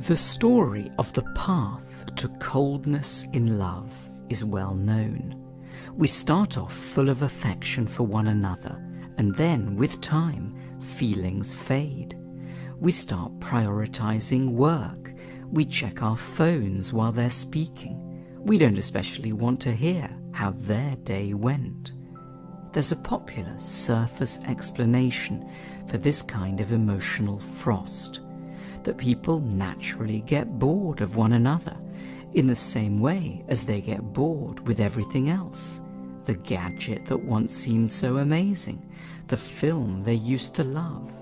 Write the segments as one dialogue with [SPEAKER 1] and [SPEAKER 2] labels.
[SPEAKER 1] The story of the path to coldness in love is well known. We start off full of affection for one another, and then, with time, feelings fade. We start prioritizing work. We check our phones while they're speaking. We don't especially want to hear how their day went. There's a popular surface explanation for this kind of emotional frost, that people naturally get bored of one another in the same way as they get bored with everything else. The gadget that once seemed so amazing, the film they used to love.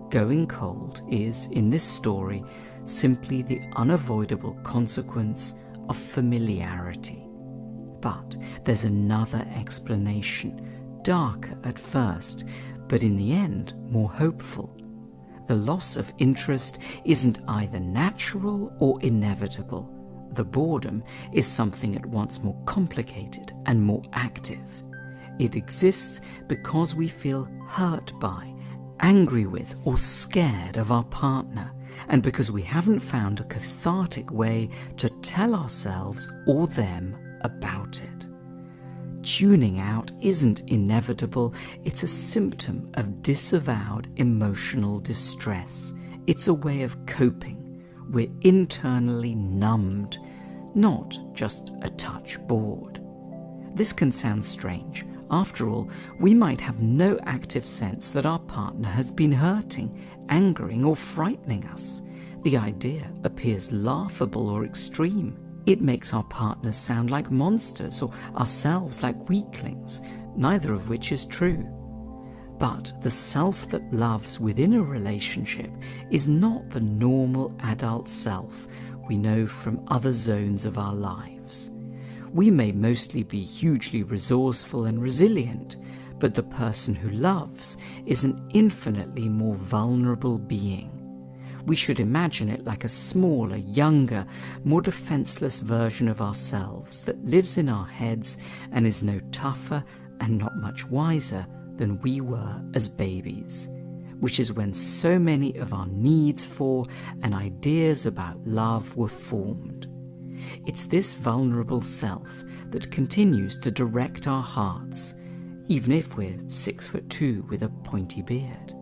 [SPEAKER 1] Going cold is, in this story, simply the unavoidable consequence of familiarity. But there's another explanation, darker at first, but in the end more hopeful. The loss of interest isn't either natural or inevitable. The boredom is something at once more complicated and more active. It exists because we feel hurt by, angry with, or scared of our partner, and because we haven't found a cathartic way to tell ourselves or them about it. Tuning out isn't inevitable, it's a symptom of disavowed emotional distress. It's a way of coping. We're internally numbed, not just a touch bored. This can sound strange. After all, we might have no active sense that our partner has been hurting, angering, or frightening us. The idea appears laughable or extreme. It makes our partners sound like monsters or ourselves like weaklings, neither of which is true. But the self that loves within a relationship is not the normal adult self we know from other zones of our lives. We may mostly be hugely resourceful and resilient, but the person who loves is an infinitely more vulnerable being. We should imagine it like a smaller, younger, more defenseless version of ourselves that lives in our heads and is no tougher and not much wiser than we were as babies, which is when so many of our needs for and ideas about love were formed. It's this vulnerable self that continues to direct our hearts, even if we're 6'2" with a pointy beard.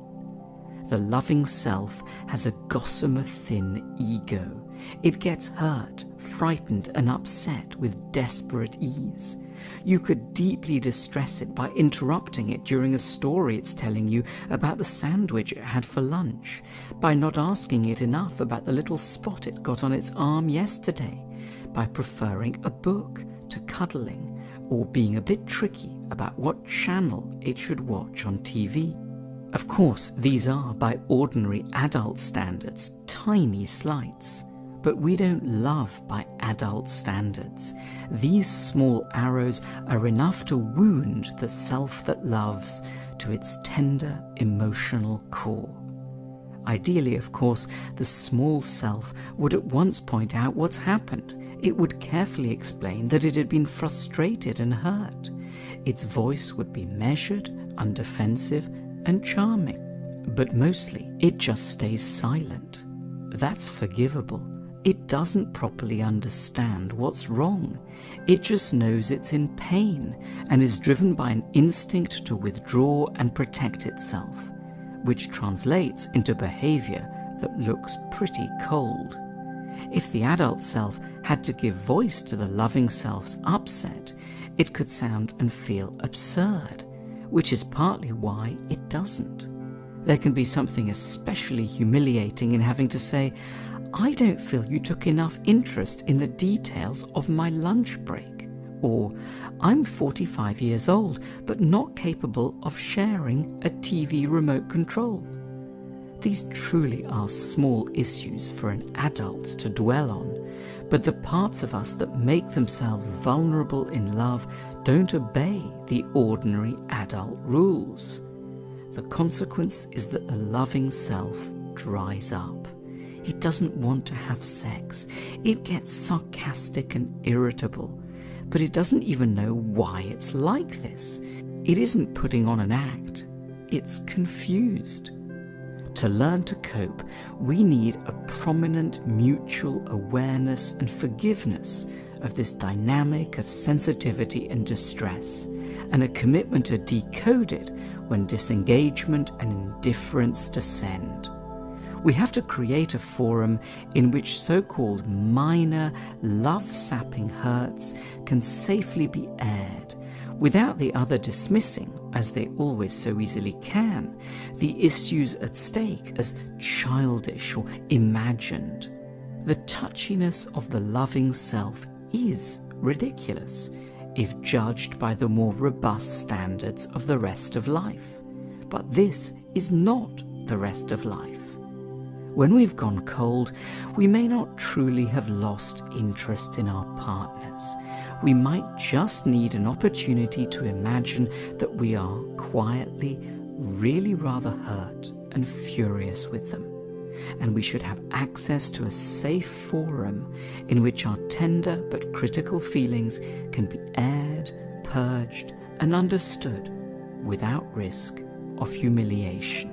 [SPEAKER 1] The loving self has a gossamer thin ego. It gets hurt, frightened, and upset with desperate ease. You could deeply distress it by interrupting it during a story it's telling you about the sandwich it had for lunch, by not asking it enough about the little spot it got on its arm yesterday, by preferring a book to cuddling, or being a bit tricky about what channel it should watch on TV. Of course, these are, by ordinary adult standards, tiny slights. But we don't love by adult standards. These small arrows are enough to wound the self that loves to its tender emotional core. Ideally, of course, the small self would at once point out what's happened. It would carefully explain that it had been frustrated and hurt. Its voice would be measured, undefensive, and charming. But mostly, it just stays silent. That's forgivable. It doesn't properly understand what's wrong. It just knows it's in pain and is driven by an instinct to withdraw and protect itself, which translates into behavior that looks pretty cold. If the adult self had to give voice to the loving self's upset, it could sound and feel absurd, which is partly why it doesn't. There can be something especially humiliating in having to say, "I don't feel you took enough interest in the details of my lunch break," or "I'm 45 years old but not capable of sharing a TV remote control." These truly are small issues for an adult to dwell on, but the parts of us that make themselves vulnerable in love don't obey the ordinary adult rules. The consequence is that the loving self dries up. It doesn't want to have sex. It gets sarcastic and irritable, but it doesn't even know why it's like this. It isn't putting on an act. It's confused. to learn to cope, we need a prominent mutual awareness and forgiveness of this dynamic of sensitivity and distress, and a commitment to decode it when disengagement and indifference descend. We have to create a forum in which so-called minor, love-sapping hurts can safely be aired, without the other dismissing, as they always so easily can, the issues at stake as childish or imagined. The touchiness of the loving self is ridiculous, if judged by the more robust standards of the rest of life. But this is not the rest of life. When we've gone cold, we may not truly have lost interest in our partners. We might just need an opportunity to imagine that we are quietly, really rather hurt and furious with them. And we should have access to a safe forum in which our tender but critical feelings can be aired, purged, and understood without risk of humiliation.